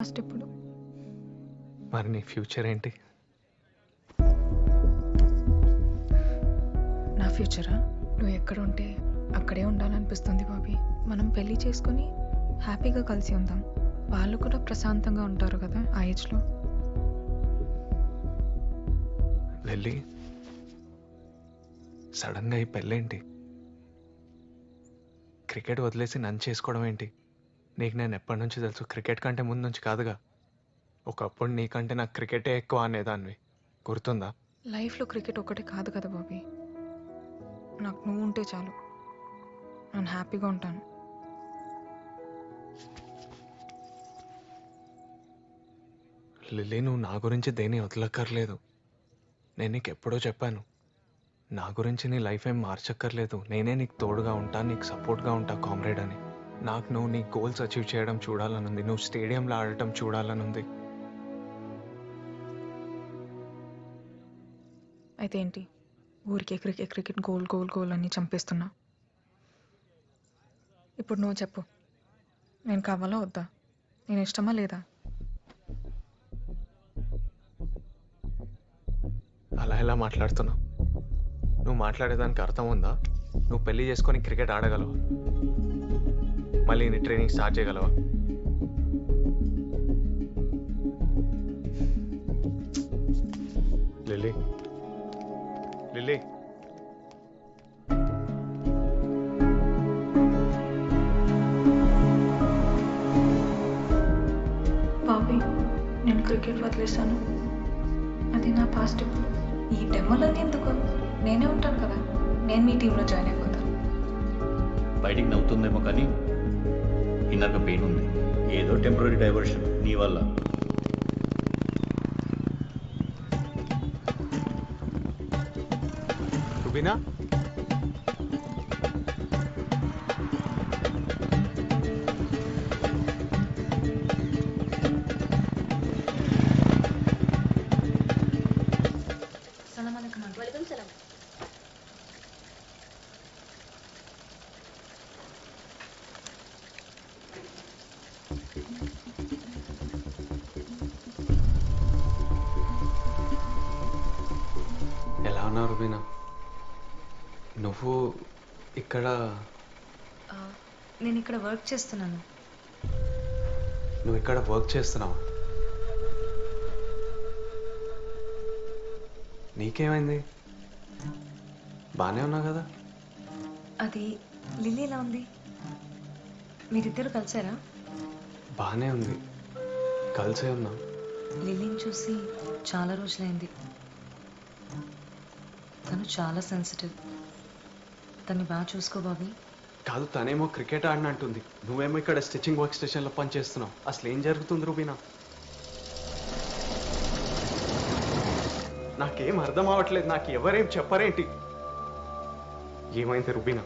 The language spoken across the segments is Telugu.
లాస్ట్ ఇప్పుడు మరి నీ ఫ్యూచర్ ఏంటి? నా ఫ్యూచరా నువ్వు ఎక్కడ ఉంటే అక్కడే ఉండాలనిపిస్తుంది బాబీ. మనం పెళ్లి చేసుకుని హ్యాపీగా కలిసి ఉందాం. వాళ్ళు కూడా ప్రశాంతంగా ఉంటారు కదా ఆ ఏజ్లో. వెళ్ళి సడన్గా ఈ పెళ్ళేంటి? క్రికెట్ వదిలేసి నన్ను చేసుకోవడం ఏంటి? నీకు నేను ఎప్పటి నుంచి తెలుసు? క్రికెట్ కంటే ముందు నుంచి కాదుగా. ఒకప్పుడు నీకంటే నాకు క్రికెటే ఎక్కువ అనేదాన్ని, గుర్తుందా? లైఫ్లో క్రికెట్ ఒకటే కాదు కదా బాబీ. నాకు నువ్వు ఉంటే చాలు, నేను హ్యాపీగా ఉంటాను. లిల్లీ, నువ్వు నా గురించి దేని వదలక్కర్లేదు. నేను నీకు ఎప్పుడో చెప్పాను, నా గురించి నీ లైఫ్ ఏం మార్చక్కర్లేదు. నేనే నీకు తోడుగా ఉంటా, నీకు సపోర్ట్గా ఉంటా, కామ్రేడ్ అని. నాకు నువ్వు నీ గోల్స్ అచీవ్ చేయడం చూడాలనుంది, నువ్వు స్టేడియంలో ఆడటం చూడాలనుంది. అయితే ఏంటి, ఊరికే cricket cricket goal goal goal అని చంపేస్తున్నా. ఇప్పుడు నువ్వు చెప్పు, నేను కావాలా వద్దా? నేను ఇష్టమా లేదా? అలా ఎలా మాట్లాడుతున్నావు? నువ్వు మాట్లాడేదానికి అర్థం ఉందా? నువ్వు పెళ్లి చేసుకొని క్రికెట్ ఆడగలవా? మళ్ళీ నీ ట్రైనింగ్ స్టార్ట్ చేయగలవా? లిల్లీ, లిల్లీ, బాబీ, నేను క్రికెట్ వదిలేశాను. అది నా పాస్ట్. ఈ డెమోలన్నీ ఎందుకు? నేనే ఉంటాను కదా, నేను మీ టీంలో జాయిన్ అయిపోతాను. బయటికి నవ్వుతుందేమో కానీ ఇన్నర్గా పెయిన్ ఉంది. ఏదో టెంపరీ డైవర్షన్ నీ వల్ల. రుబీనా, ఎలా ఉన్నావు రుబీనా? నువ్వు ఇక్కడ నేను ఇక్కడ వర్క్ చేస్తున్నాను. నువ్వు ఇక్కడ వర్క్ చేస్తున్నావా? నీకేమైంది? బాగానే ఉన్నావు కదా? అది లిల్లీ ఎలా ఉంది? మీరిద్దరు కలిసారా? బాగానే ఉంది, కలిసే ఉన్నాం. లిల్లీని చూసి చాలా రోజులైంది. తను చాలా సెన్సిటివ్. తన్ని బాగా చూసుకో బాబీ. కాదు, తనేమో క్రికెట్ ఆడినంటుంది, నువ్వేమో ఇక్కడ స్టిచ్చింగ్ వర్క్ స్టేషన్లో పని చేస్తున్నావు. అసలు ఏం జరుగుతుంది రుబీనా? నాకేం అర్థం అవ్వట్లేదు. నాకు ఎవరేం చెప్పరేంటి? ఏమైంది Rubina?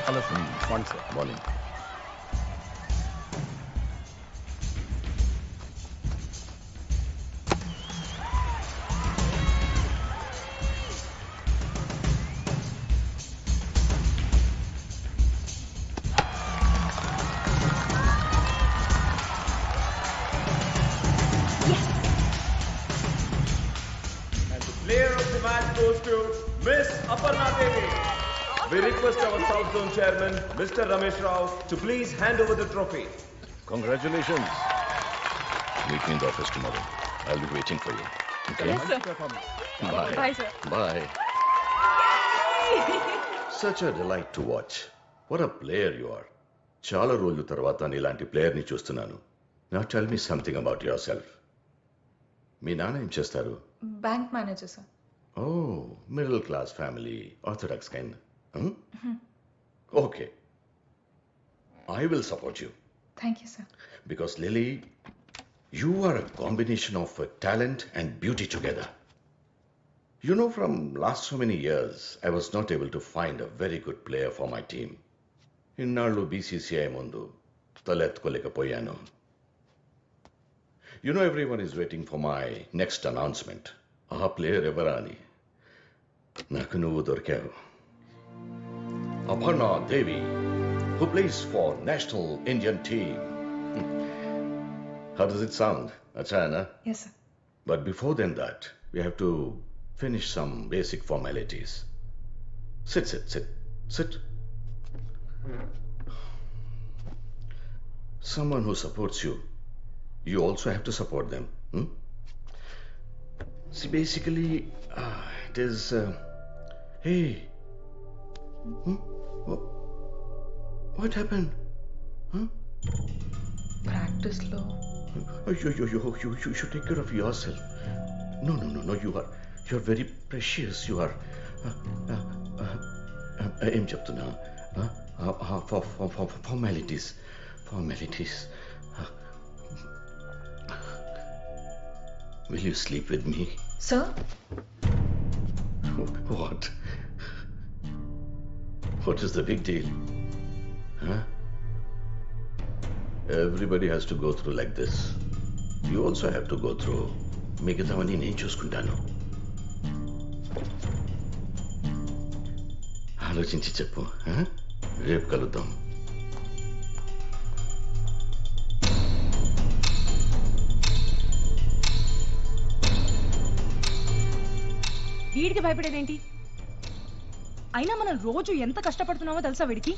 Hello morning sir. Morning. Player of the match goes to Miss Aparna Devi. We request our South Zone Chairman, Mr. Ramesh Rao, to please hand over the trophy. Congratulations. Meet me in the office tomorrow. I'll be waiting for you. Okay? Yes, sir. Bye. Bye, sir. Bye. Such a delight to watch. What a player you are. చాలా రోజుల తర్వాత నీలాంటి ప్లేయర్ని చూస్తున్నాను. Now tell me something about yourself. మీ నాన్న ఏం చేస్తారు? Bank manager sir. Oh, middle class family, orthodox kind. Okay. I will support you. Thank you sir. Because Lily, you are a combination of talent and beauty together. You know, from last so many years, I was not able to find a very good player for my team. ఇన్నాళ్ళు బీసీసీఐ ముందు తలెత్తుకోలేకపోయాను. You know, everyone is waiting for my next announcement. ఆ ప్లేయర్ ఎవరా అని. నాకు నువ్వు దొరికావు. Aparna Devi, who plays for National Indian Team. How does it sound, Achana? Yes, sir. But before then that, we have to finish some basic formalities. Sit. Someone who supports you, you also have to support them. See, basically, it is... hey. What happened? ప్రాక్టీస్లో You should take care of yourself. No, you're very precious. You are. ఏం చెప్తున్నా? Formalities. Will you sleep with me? Sir What is the big deal? Huh? Everybody has to go through like this. You also have to go through. మిగతావన్నీ నేను చూసుకుంటాను. ఆలోచించి చెప్పు. రేపు కలుద్దాం. వీడికి భయపడేదేంటి? అయినా మనం రోజు ఎంత కష్టపడుతున్నామో తెలుసా వీడికి?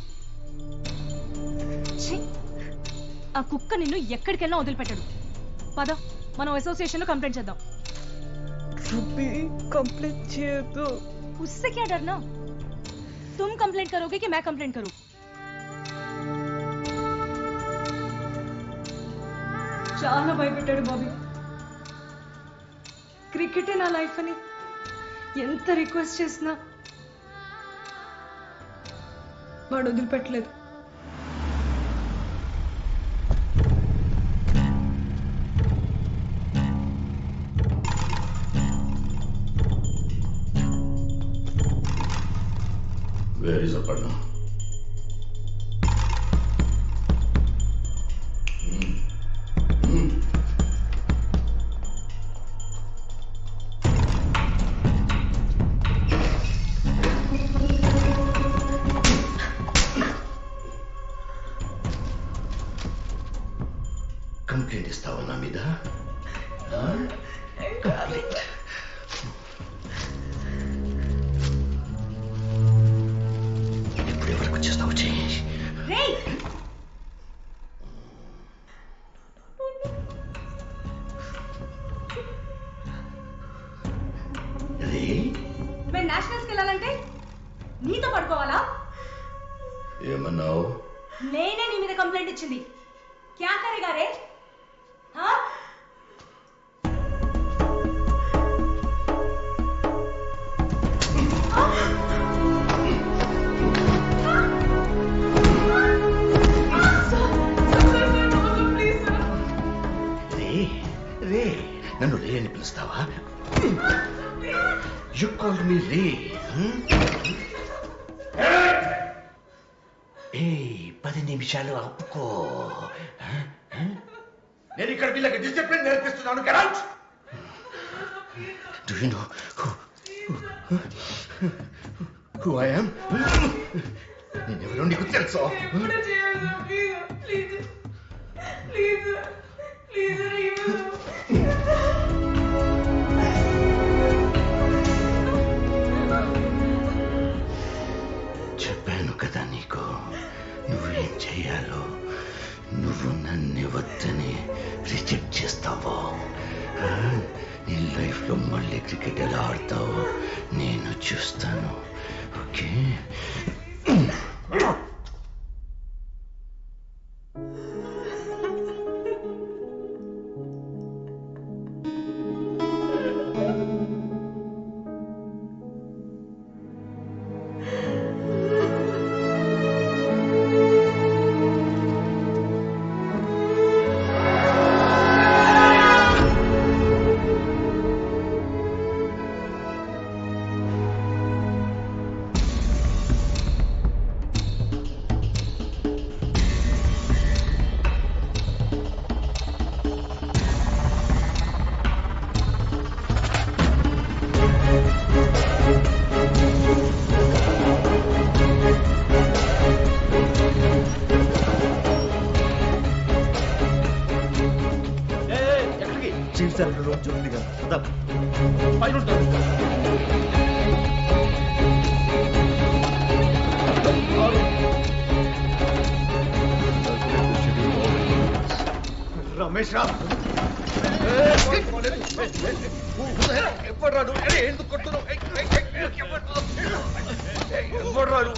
ఆ కుక్క నిన్ను ఎక్కడికెళ్ళా వదిలిపెట్టాడు. పద, మనం అసోసియేషన్ లో కంప్లైంట్ చేద్దాం. కంప్లీట్ చేయొద్దు. उससे क्या डरना? तुम कंप्लेंट करोगे कि मैं कंप्लेंट करूं? చాలా భయపెట్టాడు బాబీ. క్రికెటే నా లైఫ్ అని ఎంత రిక్వెస్ట్ చేసినా వాడు వదిలిపెట్టలేదు. Where is Aparna? కంప్లైంట్ ఇస్తావా నా మీద? కంప్లైంట్. ఇప్పుడు ఎవరికి వచ్చేస్తావు? చేయి. మేము నేషనల్స్కి వెళ్ళాలంటే నీతో పడుకోవాలా? ఏమన్నావు? నేనే నీ మీద కంప్లైంట్ ఇచ్చింది. क्या करेगा रे? हाँ? రే నన్ను రే అని పిలుస్తావా? యు కాల్డ్ మీ రే. ఏ 10 నిమిషాలు ఆపుకో. నేను ఇక్కడ వీళ్ళకి డిసిప్లిన్ నేర్పిస్తున్నాను. Get out. Do you know who I am? నేనెవరో నీకు తెలుసా? చెప్పాను కదా నీకు నువ్వేం చెయ్యాలో. నువ్వు నన్ను వద్దని రిజెక్ట్ చేస్తావో నీ లైఫ్లో మళ్ళీ క్రికెట్ ఎలా ఆడతావో నేను చూస్తాను. ఓకే? సెల్ రూమ్ చూడండి కదా పైన ఉంటాడు. రమేష్ రావు ఎప్పుడు రాడు ఎందుకు కొట్టున్నావు ఎప్పుడు రాడు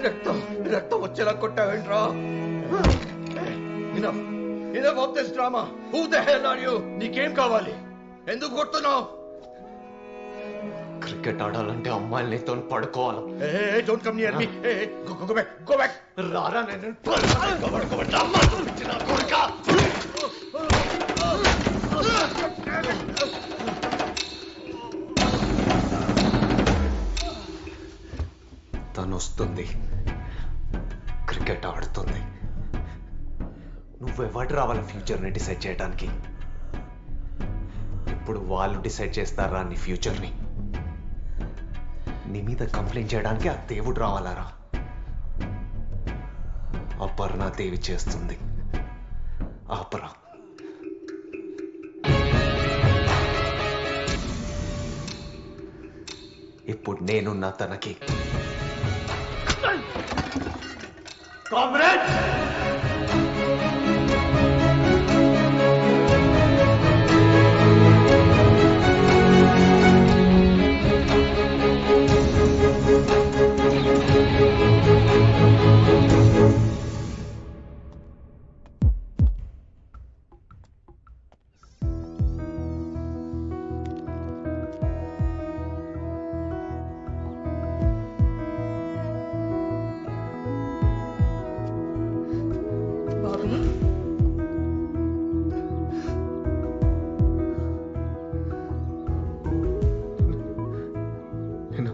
రక్తం రక్తం వచ్చేలా కొట్టావేంట్రా Enough of this drama. Who the hell are you? నీకేం కావాలి? ఎందుకు కొడుతున్నావు? క్రికెట్ ఆడాలంటే అమ్మాయిలు నీతో పడుకోవాలి. Hey, don't come near me. Hey, go back, go back. రారా నేను తను వస్తుంది, క్రికెట్ ఆడుతుంది. నువ్వెవడు రావాలి ఫ్యూచర్ని డిసైడ్ చేయడానికి? ఇప్పుడు వాళ్ళు డిసైడ్ చేస్తారా నీ ఫ్యూచర్ని? నీ మీద కంప్లైంట్ చేయడానికి ఆ దేవుడు రావాలరా? అపర్ణ దేవి చేస్తుంది. ఆపరా. ఇప్పుడు నేనున్నా తనకి. కామ్రేడ్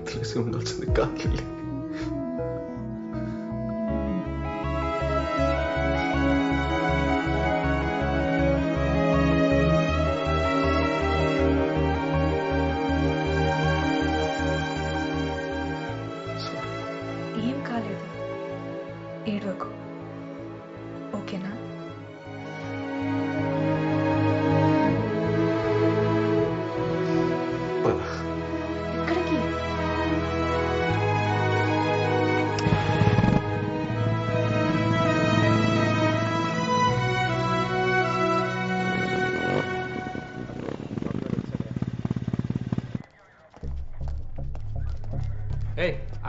తెలిసి ఉండాల్సింది కాదు. ఏం కాలేదు, ఏడవకు, ఓకేనా? ఎక్కడికి?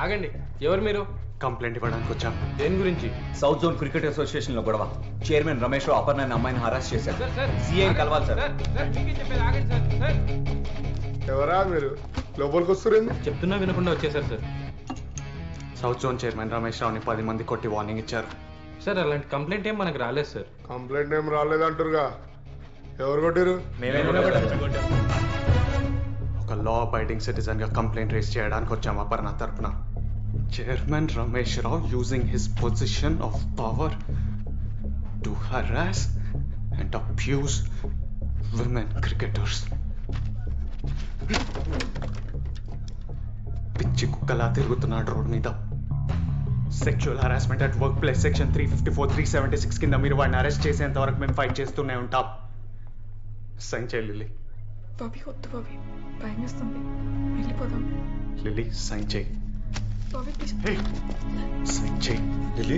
ఆగండి, ఎవరు మీరు? కంప్లైంట్ ఇవ్వడానికి వచ్చాం. దేని గురించి? సౌత్ జోన్ క్రికెట్ అసోసియేషన్ లో గొడవ. చైర్మన్ రమేష్ రావు అపర్ణ అనే అమ్మాయిని హరాస్ చేశారు. సీఐ కలవాలి సార్. ఎవరా మీరు? లోపలికి వస్తురేంది? చెప్తున్నా వినకుండా వచ్చేసారు sir. South zone chairman Ramesh రావుని 10 మంది కొట్టి వార్నింగ్ ఇచ్చారు. సార్ అలాంటి కంప్లైంట్ ఏం మనకు రాలేదు సార్. కంప్లైంట్ ఏం రాలేదంటారుగా. ఎవరు కొట్టారు? ఒక లా అబైడింగ్ సిటిజన్ గా కంప్లైంట్ రేస్ చేయడానికి వచ్చాం అపర్ణ తరపున. Chairman Ramesh Rao using his position of power to harass and abuse women cricketers. పిచ్చి కుక్కలా తిరుగుతున్నాడు రోడ్ మీద. Sexual harassment at work place section 354, 376 కింద మీరు వాడిని అరెస్ట్ చేసేంత వరకు మేము ఫైట్ చేస్తూనే ఉంటాం. సైన్ చేయి లిల్లీ. బాబీ వద్దు బాబీ, భయం వేస్తుంది, వెళ్ళిపోదాం. లిల్లీ సైన్ చేయి. బాబీ ప్లీజ్. సైన్ చేయి లిల్లీ.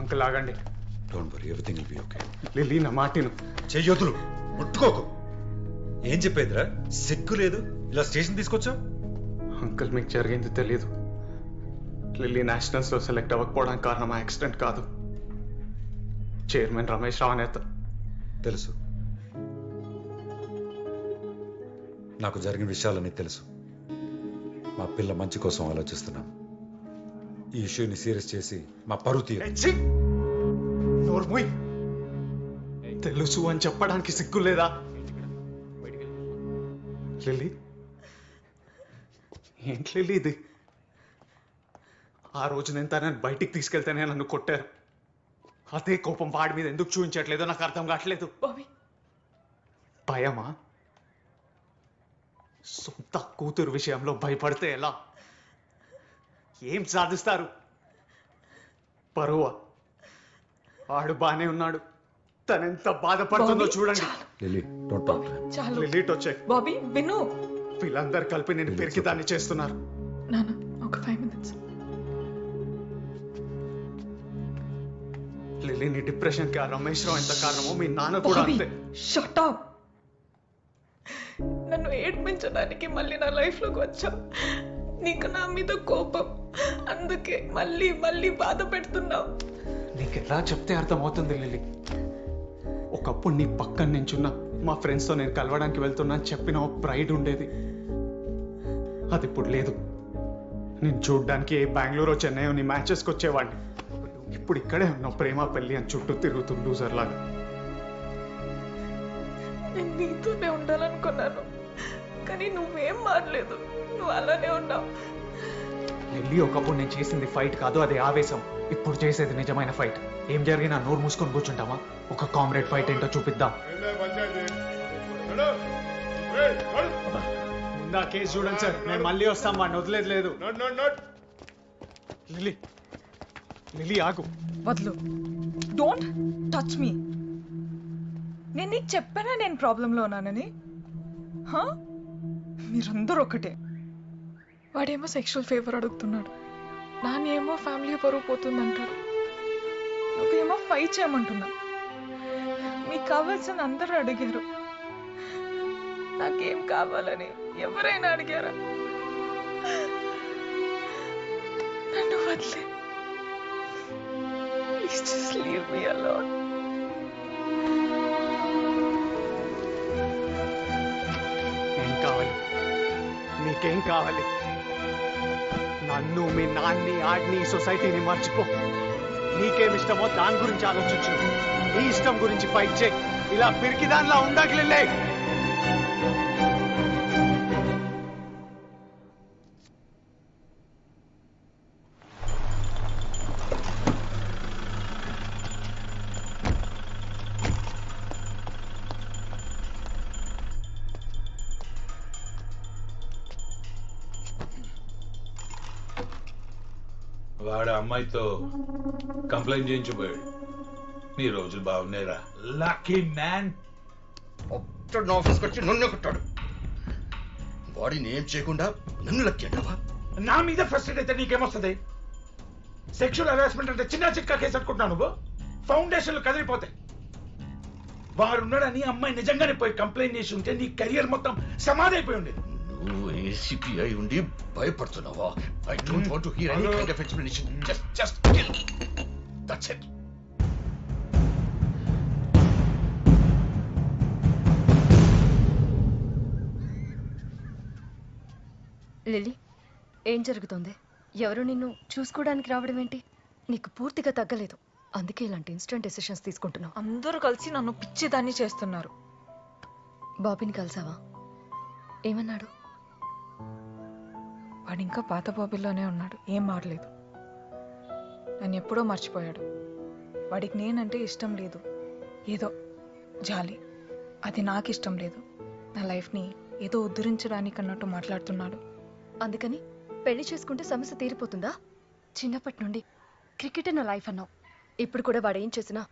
అంకుల్ ఆగండి. Don't worry, everything will be okay. Lily నా మాటిను. చెయ్యొద్దులు, ముట్టుకోకు. ఏం చెప్పేదిరా? సిగ్గు లేదు, ఇలా స్టేషన్ తీసుకొచ్చావు? అంకుల్ మీకు జరిగింది తెలీదు. లిల్లీ నేషనల్స్లో సెలెక్ట్ అవ్వకపోవడానికి కారణం ఆ యాక్సిడెంట్ కాదు. చైర్మన్ రమేష్ రావు నేత. తెలుసు, నాకు జరిగిన విషయాలన్నీ తెలుసు. మా పిల్ల మంచి కోసం ఆలోచిస్తున్నాం. ఈ ఇష్యూని సీరియస్ చేసి మా పరువు తీరు. తెలుసు అని చెప్పడానికి సిగ్గు లేదా? లిల్లీ, ఏంటి లిల్లీ ఇది? ఆ రోజు నేను తనని బయటికి తీసుకెళ్తేనే నన్ను కొట్టారు. అదే కోపం వాడి మీద ఎందుకు చూపించట్లేదో నాకు అర్థం కావట్లేదు. బాబీ భయమా? సొంత కూతురు విషయంలో భయపడితే ఎలా? ఏం సాధిస్తారు? పరువా? ఆడు బానే ఉన్నాడు, తనెంత బాధపడుతుందో బాబీ, చూడండి. చాలు. Lily don't talk to him. చాలు లిలీట్ వచ్చాయి, బాబీ విను. వీళ్ళందరూ కలిపి నేను పెరిగి దాన్ని చేస్తున్నారు. నాన్న ఒక 5 minutes. లిలీని డిప్రెషన్ కి ఆ రమేష్ రావు ఎంత కారణమో మీ నాన్న కూడా అంతే. Shut up. నన్ను ఏడ్పించడానికి మళ్ళీ నా లైఫ్లోకి వచ్చావు. నీకు నా మీద కోపం, అందుకే మళ్ళీ మళ్ళీ బాధ పెడుతున్నావు. నీకు ఎలా చెప్తే అర్థమవుతుంది లిల్లీ? ఒకప్పుడు నీ పక్కన నించున్నా మా ఫ్రెండ్స్తో నేను కలవడానికి వెళ్తున్నా అని చెప్పిన ఒక ప్రైడ్ ఉండేది. అది ఇప్పుడు లేదు. నేను చూడ్డానికి బెంగళూరు చెన్నై నీ మ్యాచెస్కి వచ్చేవాడిని. ఇప్పుడు ఇక్కడే ఉన్నావు ప్రేమ పెళ్ళి అని చుట్టూ తిరుగుతూ లూజర్ లాగా. నేను నీతోనే ఉండాలనుకున్నాను, కానీ నువ్వేం మారలేదు. నువ్వు అలానే ఉన్నావు. లిల్లీ, ఒకప్పుడు నేను చేసింది ఫైట్ కాదు, అది ఆవేశం. ఇప్పుడు చేసేది నిజమైన ఫైట్. ఏం జరిగినా నోరు మూసుకొని కూర్చుంటావా? ఒక కామ్రేడ్ ఫైట్ ఏంటో చూపిద్దాం. ముందా కేసు చూడండి సార్, నేను మళ్ళీ వస్తాం, వాడిని వదిలేదు లేదు. లిల్లీ, లిల్లీ ఆగు. వద్దు, డోంట్ టచ్ మీ. నేను నీకు చెప్పానా నేను ప్రాబ్లంలో ఉన్నానని? మీరందరూ ఒకటే. వాడేమో సెక్షువల్ ఫేవర్ అడుగుతున్నాడు, నానేమో ఫ్యామిలీ పరువు పోతుందంటారు, నువ్వేమో ఫైట్ చేయమంటున్నా. మీకు కావాల్సిన అందరూ అడిగారు, నాకేం కావాలని ఎవరైనా అడిగారా? నన్ను వదిలే. Please just leave me alone. ఏం కావాలి? నీకేం కావాలి? నన్ను, మీ నాన్ని, ఆడిని, సొసైటీని మర్చిపో. నీకేం ఇష్టమో దాని గురించి ఆలోచించు. నీ ఇష్టం గురించి ఫైట్ చేయి. ఇలా పిరికి దానిలా ఉండగలే. వాడు అమ్మాయితో కంప్లైంట్ చేయించబోయాడు. నీ రోజులు బాగున్నాయిరా, లక్కీ మ్యాన్. ఆఫీస్కి వచ్చి నన్ను కొట్టాడు. వాడిని ఏం చేయకుండా నన్ను లక్కీ అంటావా? నా మీద ఫ్రస్ట్రేట్ అయితే నీకేమొస్తుంది? సెక్షువల్ హెరాస్మెంట్ అంటే చిన్న చిక్క కేసు అనుకుంటున్నావు నువ్వు? ఫౌండేషన్లు కదిలిపోతాయి. వాడున్నాడని అమ్మాయి నిజంగానే పోయి కంప్లైంట్ చేసి ఉంటే నీ కెరియర్ మొత్తం సమాధి అయిపోయి ఉండేది. నువ్వు ఏసీపీ అయి ఉండి భయపడుతున్నావా? I don't want to hear any kind of explanation. Just kill. That's it. Lily, ఏం జరుగుతుంది? ఎవరు నిన్ను చూసుకోవడానికి రావడం ఏంటి? నీకు పూర్తిగా తగ్గలేదు, అందుకే ఇలాంటి ఇన్స్టెంట్ డెసిషన్స్ తీసుకుంటున్నావు. అందరూ కలిసి నన్ను పిచ్చిదాన్ని చేస్తున్నారు. బాబీని కలిసావా? ఏమన్నాడు? వాడు ఇంకా పాత బాబీలోనే ఉన్నాడు, ఏం మారలేదు. నన్ను ఎప్పుడో మర్చిపోయాడు. వాడికి నేనంటే ఇష్టం లేదు, ఏదో జాలి. అది నాకు ఇష్టం లేదు. నా లైఫ్ని ఏదో ఉద్ధరించడానికి అన్నట్టు మాట్లాడుతున్నాడు. అందుకని పెళ్లి చేసుకుంటే సమస్య తీరిపోతుందా? చిన్నప్పటి నుండి క్రికెట్ నా లైఫ్ అన్నావు, ఇప్పుడు కూడా వాడు ఏం చేసినా